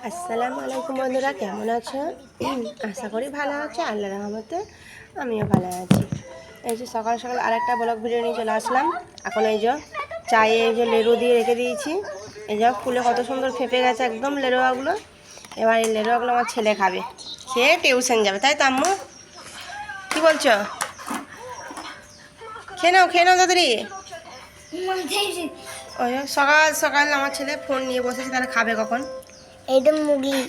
আসসালামু আলাইকুম বন্ধুরা, কেমন আছো? আশা করি ভালো আছো। আল্লাহর রহমতে আমিও ভালো আছি। এই যে সকাল সকাল আরেকটা ব্লগ ভিডিও নিয়ে চলে আসলাম। এখন এই যে চায়ে এই যে লেরু দিয়ে রেখে দিয়েছি। এই যে ফুলে কত সুন্দর ফেঁপে গেছে একদম লেরুয়াগুলো। এবার এই লেরুয়াগুলো আমার ছেলে খাবে, খেয়ে টিউশন যাবে, তাই তো আম্মু? কি বলছো? খেয়ে নাও তাড়াতাড়ি। ওই সকাল সকাল আমার ছেলে ফোন নিয়ে বসেছে, তাহলে খাবে কখন? এটা মুগলি।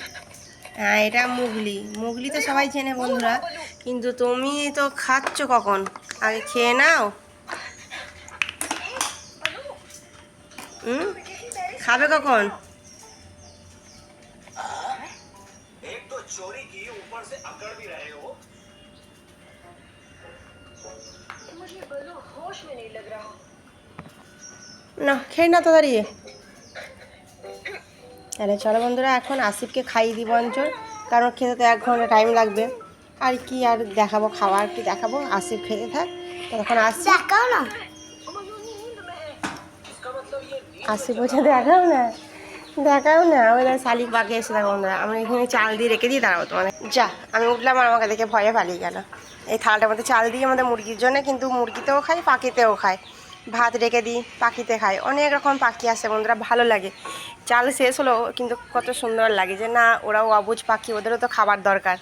হ্যাঁ, এটা মুগলি। মুগলি তো সবাই চেনে বন্ধুরা, কিন্তু তুমি তো খাচ্ছ কখন? আগে খেয়ে নাও। খাবে কখন? না, খেয়ে না তো দাঁড়িয়ে। তাহলে চলো বন্ধুরা, এখন আসিফকে খাইয়ে দিব অঞ্চল, কারণ খেতে তো 1 ঘন্টা টাইম লাগবে। আর কি আর দেখাবো, খাবার কি দেখাবো? আসিফ খেতে থাক, তখন আসি। দেখাও না, আসিফ বলছে দেখাও না, দেখাও না। ওই শালিক বাকি এসে দেখো বন্ধুরা, আমরা এখানে চাল দিয়ে রেখে দিই। দাঁড়াও তোমাদের যা, আমি উঠলাম আর আমাকে দেখে ভয়ে পালিয়ে গেল। এই থালাটার মধ্যে চাল দিই আমাদের মুরগির জন্য, কিন্তু মুরগিতেও খাই, পাখিতেও খাই। ভাত রেখে দিই, পাখিতে খাই। অনেক রকম পাখি আছে বন্ধুরা, ভালো লাগে। চাল শেষ হলো কিন্তু কত সুন্দর লাগে যে না, ওরাও অবুঝ পাখি, ওদেরও তো খাবার দরকার।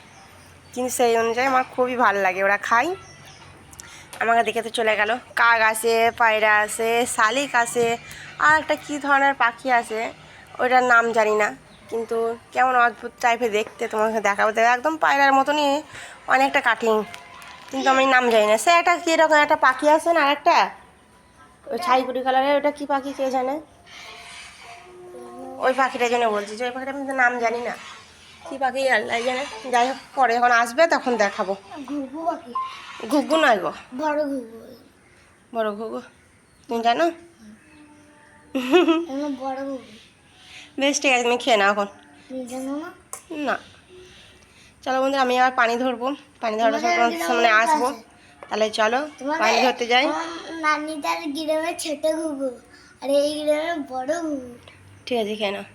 কিন্তু সেই অনুযায়ী আমার খুবই ভালো লাগে, ওরা খায়। আমাকে দেখে তো চলে গেল। কাক আছে, পায়রা আছে, শালিক আছে, আর একটা কী ধরনের পাখি আছে, ওইটার নাম জানি না, কিন্তু কেমন অদ্ভুত টাইপের দেখতে। তোমাকে দেখাবো, দেখো একদম পায়রার মতনই, অনেকটা কাটিং, কিন্তু আমি নাম জানি না। সে একটা কীরকম একটা পাখি আছে না, আরেকটা ওই ছাইকুড়ি কালারের, ওটা কী পাখি কে জানে? ওই পাখিটার জন্য বলছি যে ওই পাখিটা আমি তো নাম জানি না, কী পাখি আল্লাহ জানে। যাই হোক, পরে যখন আসবে তখন দেখাবো। ঘুঘু পাখি। ঘুঘু নয় গো, বড় ঘুঘু। বড় ঘুঘু। তুমি জানো? বড় ঘুঘু। বেশ, ঠিক আছে, তুমি খেয়ে নাও এখন। জানো না? না। চলো বন্ধুরা, আমি আবার পানি ধরবো। পানি ধরার সময় তোমাদের সামনে আসবো। তাহলে চলো পানি ধরতে যাই। নানিদার গ্রামে ছোট ঘুঘু, আর এই গ্রামে বড় ঘুঘু। ঠিক আছে, খেয়ে নাও।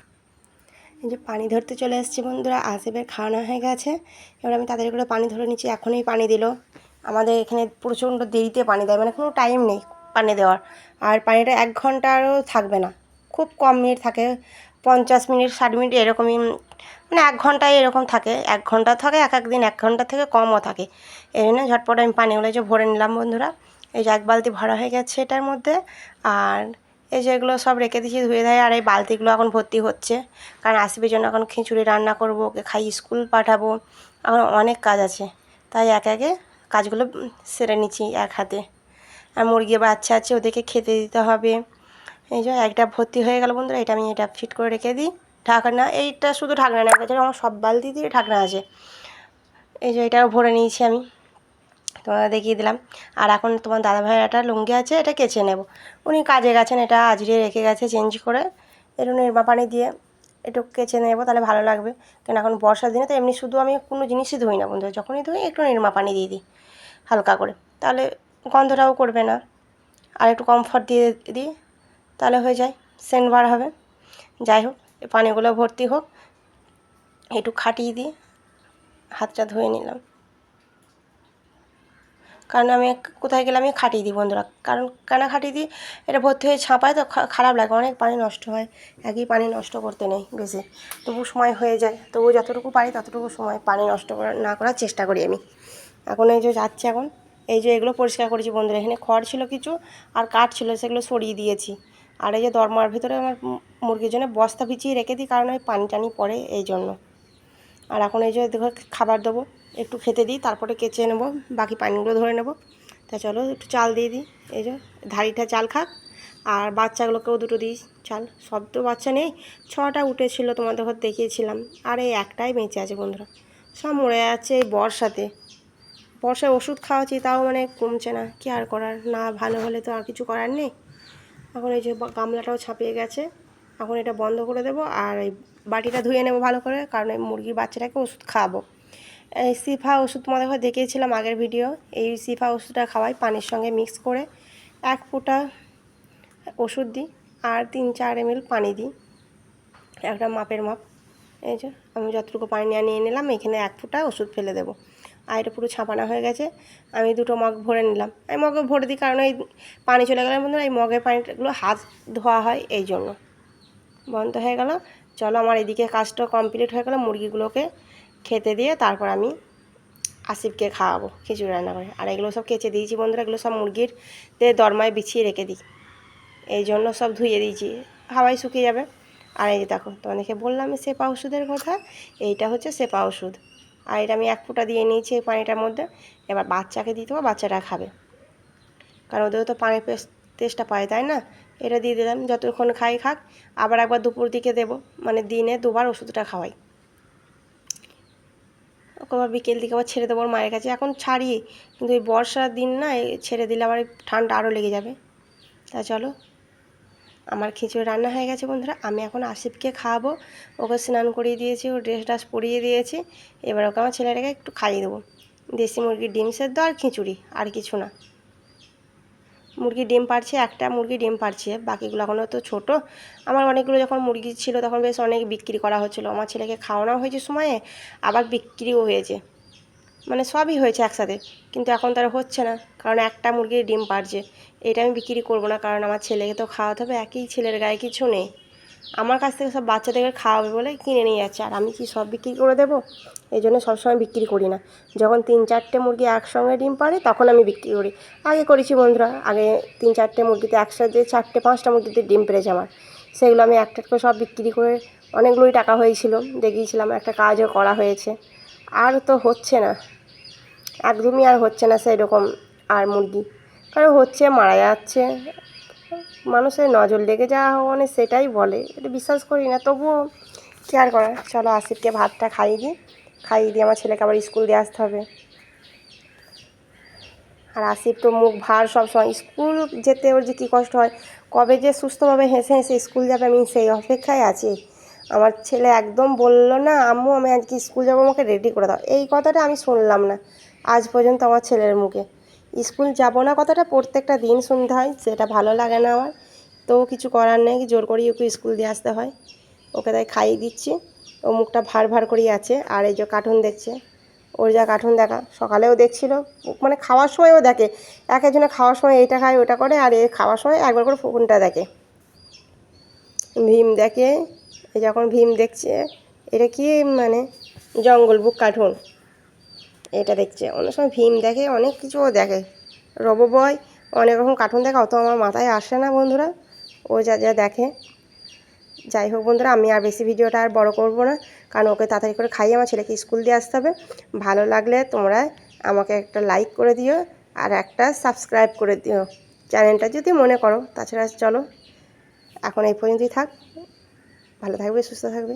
এই যে পানি ধরতে চলে এসেছি বন্ধুরা, আসিফের খাওয়ানো হয়ে গেছে। এবার আমি তাদের করে পানি ধরে নিচ্ছি। এখনই পানি দিল। আমাদের এখানে প্রচণ্ড দেরিতে পানি দেয়, মানে কোনো টাইম নেই পানি দেওয়ার। আর পানিটা 1 ঘন্টারও থাকবে না, খুব কম মিনিট থাকে, 50 মিনিট 60 মিনিট এরকমই, মানে 1 ঘন্টায় এরকম থাকে। 1 ঘন্টা থাকে, এক একদিন 1 ঘন্টা থেকে কমও থাকে। এই জন্য ঝটপট আমি পানিগুলো যে ভরে নিলাম বন্ধুরা। এই যে 1 বালতি ভরা হয়ে গেছে এটার মধ্যে। আর এই যে এগুলো সব রেখে দিয়েছি ধুয়ে ধায়ে। আর এই বালতিগুলো এখন ভর্তি হচ্ছে, কারণ আসিফের জন্য এখন খিচুড়ি রান্না করব, ওকে খাই স্কুল পাঠাবো, এখন অনেক কাজ আছে। তাই একে একে কাজগুলো সেরে নিচ্ছি এক হাতে। আর মুরগি বাচ্চা আছে, ওদেরকে খেতে দিতে হবে। এই যে একটা ভর্তি হয়ে গেল বন্ধুরা, এটা আমি এটা ফিট করে রেখে দিই। ঢাকনা, এইটা শুধু ঢাকনা না, আমার সব বালতি দিয়ে ঢাকনা আছে। এই যে এটাও ভরে নিয়েছি আমি, তোমাদের দেখিয়ে দিলাম। আর এখন তোমার দাদাভাইয়ের একটা লুঙ্গি আছে, এটা কেচে নেব। উনি কাজে গেছেন, এটা আজরিয়ে রেখে গেছে চেঞ্জ করে। একটু নির্মা পানি দিয়ে একটু কেচে নেব, তাহলে ভালো লাগবে। কেন এখন বর্ষার দিনে তো এমনি শুধু আমি কোনো জিনিসই ধুই না বন্ধু, যখনই ধুই একটু নির্মা পানি দিয়ে দিই হালকা করে, তাহলে গন্ধটাও করবে না। আর একটু কমফর্ট দিয়ে দিই, তাহলে হয়ে যায়, সেন্ট বার হবে। যাই হোক, এই পানিগুলো ভর্তি হোক, একটু খাটিয়ে দিই, হাতটা ধুয়ে নিলাম। কারণ আমি কোথায় গেলে আমি খাটিয়ে দিই বন্ধুরা, কারণ কেন খাটিয়ে দিই, এটা ভর্তি হয়ে ছাপায় তো খারাপ লাগে, অনেক পানি নষ্ট হয়। একই পানি নষ্ট করতে নেই বেশি, তবু সময় হয়ে যায়, তবু যতটুকু পারি ততটুকু সময় পানি নষ্ট না করার চেষ্টা করি আমি। এখন এই যে যাচ্ছে, এখন এই যে এগুলো পরিষ্কার করেছি বন্ধুরা। এখানে খড় ছিল কিছু, আর কাঠ ছিল, সেগুলো সরিয়ে দিয়েছি। আর এই যে দরমার ভিতরে আমার মুরগির জন্য বস্তা বিছিয়ে রেখে দিই, কারণ ওই পানি টানি পড়ে এই জন্য। আর এখন এই যে দেখো খাবার দেবো, একটু খেতে দিই, তারপরে কেচে নেবো, বাকি পানিগুলো ধরে নেব। তা চলো একটু চাল দিয়ে দিই। এই যে ধাড়িটা চাল খাক, আর বাচ্চাগুলোকেও দুটো দিই চাল। সব তো বাচ্চা নেই, 6টা উঠেছিল, তোমাদের ঘর দেখিয়েছিলাম। আর এই একটাই বেঁচে আছে বন্ধুরা, সব মরে যাচ্ছে এই বর্ষাতে। বর্ষায় ওষুধ খাওয়াচ্ছি, তাও মানে কমছে না, কি আর করার, না ভালো হলে তো আর কিছু করার নেই। এখন এই যে গামলাটাও ছাপিয়ে গেছে, এখন এটা বন্ধ করে দেবো। আর এই বাটিটা ধুয়ে নেবো ভালো করে, কারণ এই মুরগির বাচ্চাটাকে ওষুধ খাওয়াবো। এই সিফা ওষুধ তোমাদের ঘরে দেখিয়েছিলাম আগের ভিডিও। এই সিফা ওষুধটা খাওয়াই পানির সঙ্গে মিক্স করে, 1 ফোঁটা ওষুধ দিই, আর 3-4 ml পানি দিই, একটা মাপের মাপ। এই যে আমি যতটুকু পানি নিয়ে নিলাম, এখানে 1 ফোঁটা ওষুধ ফেলে দেবো। আর এটা পুরো ছাপানো হয়ে গেছে। আমি 2টো মগ ভরে নিলাম। আমি মগে ভরে দিই কারণ এই পানি চলে গেলে বন্ধুরা এই মগের পানিগুলো হাত ধোয়া হয়, এই জন্য। বন্ধ হয়ে গেল। চলো আমার এদিকে কাজটা কমপ্লিট হয়ে গেল। মুরগিগুলোকে খেতে দিয়ে তারপর আমি আসিফকে খাওয়াবো খিচুড়ি রান্না করে। আর এগুলো সব কেচে দিয়েছি বন্ধুরা, এগুলো সব মুরগির দরমায় বিছিয়ে রেখে দিই, এই জন্য সব ধুয়ে দিয়েছি, হাওয়ায় শুকিয়ে যাবে। আর এই যে দেখো তোমাদেরকে বললাম সেপা ওষুধের কথা, এইটা হচ্ছে সেপা ওষুধ। আর এটা আমি 1 ফোঁটা দিয়ে নিয়েছি এই পানিটার মধ্যে। এবার বাচ্চাকে দিতে হবে, বাচ্চাটা খাবে, কারণ ওদেরও তো পানির তেষ্টা পায়, তাই না? এটা দিয়ে দিলাম, যতক্ষণ খাই খাক। আবার একবার দুপুর দিকে দেবো, মানে দিনে 2বার ওষুধটা খাওয়াই। ওকে আবার বিকেল দিকে আবার ছেড়ে দেবো ওর মায়ের কাছে। এখন ছাড়ি, কিন্তু এই বর্ষার দিন না, ছেড়ে দিলে আবার ঠান্ডা আরও লেগে যাবে। তা চলো, আমার খিচুড়ি রান্না হয়ে গেছে বন্ধুরা। আমি এখন আসিফকে খাওয়াবো। ওকে স্নান করিয়ে দিয়েছি, ও ড্রেস ট্রেস পরিয়ে দিয়েছি। এবার ওকে আমার ছেলেটাকে একটু খাইয়ে দেবো দেশি মুরগির ডিম সেদ্ধ আর খিচুড়ি, আর কিছু না। মুরগির ডিম পারছে, একটা মুরগি ডিম পারছে, বাকিগুলো এখনও তো ছোটো। আমার অনেকগুলো যখন মুরগি ছিল তখন বেশ অনেক বিক্রি করা হচ্ছিলো, আমার ছেলেকে খাওয়ানো হয়েছে সময়ে, আবার বিক্রিও হয়েছে, মানে সবই হয়েছে একসাথে। কিন্তু এখন তার হচ্ছে না, কারণ একটা মুরগির ডিম পারছে। এটা আমি বিক্রি করবো না, কারণ আমার ছেলেকে তো খাওয়াতে হবে, একই ছেলের গায়ে কিছু নেই। আমার কাছ থেকে সব বাচ্চাদেরকে খাওয়াবে বলে কিনে নিয়ে যাচ্ছে, আর আমি কি সব বিক্রি করে দেবো? এই জন্য সবসময় বিক্রি করি না। যখন 3-4টে মুরগি একসঙ্গে ডিম পারে তখন আমি বিক্রি করি। আগে করেছি বন্ধুরা, আগে 3-4টে মুরগিতে একসাথে 4-5টা মুরগিতে ডিম পেড়েছে আমার, সেগুলো আমি একটা করে সব বিক্রি করে অনেকগুলোই টাকা হয়েছিল, দেখিয়েছিলাম, একটা কাজও করা হয়েছে। আর তো হচ্ছে না, একদমই আর হচ্ছে না সেরকম আর মুরগি, কারণ হচ্ছে মারা যাচ্ছে, মানুষের নজর লেগে যাওয়া মানে সেটাই বলে, এটা বিশ্বাস করি না, তবুও কী আর করার। চলো আসিফকে ভাতটা খাইয়ে দিয়ে আমার ছেলেকে আবার স্কুল দিয়ে আসতে হবে। আর আসিফ তো মুখ ভার সবসময়, স্কুল যেতে ওর যে কী কষ্ট হয়, কবে যে সুস্থভাবে হেসে হেসে স্কুল যাবে আমি সেই অপেক্ষায় আছি। আমার ছেলে একদম বললো না, আম্মু আমি আজকে স্কুল যাবো, আমাকে রেডি করে দাও। এই কথাটা আমি শুনলাম না আজ পর্যন্ত আমার ছেলের মুখে। স্কুল যাব না কথাটা প্রত্যেকটা দিন শুনতে হয়, সেটা ভালো লাগে না আমার। তো কিছু করার নেই, জোর করেই ওকে স্কুল দিয়ে আসতে হয়। ওকে তাই খাইয়ে দিচ্ছি, ও মুখটা ভার ভার করেই আছে। আর এই যে কার্টুন দেখছে, ওর যা কার্টুন দেখা, সকালেও দেখছিল, মানে খাওয়ার সময়ও দেখে। এক একজনে খাওয়ার সময় এইটা খায় ওটা করে, আর এ খাওয়ার সময় একবার করে ফোনটা দেখে, ভীম দেখে। এই যখন ভীম দেখছে, এটা কি মানে জঙ্গল বুক কার্টুন, এটা দেখছে। অনেক সময় ভীম দেখে, অনেক কিছুও দেখে, রবো বয়, অনেক রকম কার্টুন দেখে, অত আমার মাথায় আসে না বন্ধুরা, ও যা যা দেখে। যাই হোক বন্ধুরা, আমি আর বেশি ভিডিওটা আর বড় করব না, কারণ ওকে তাড়াতাড়ি করে খাইয়ে আমার ছেলেকে স্কুল দিয়ে আসতে হবে। ভালো লাগলে তোমরা আমাকে একটা লাইক করে দিও, আর একটা সাবস্ক্রাইব করে দিও চ্যানেলটা যদি মনে করো। তাছাড়া চলো এখন এই পর্যন্তই থাক, ভালো থাকবে, সুস্থ থাকবে।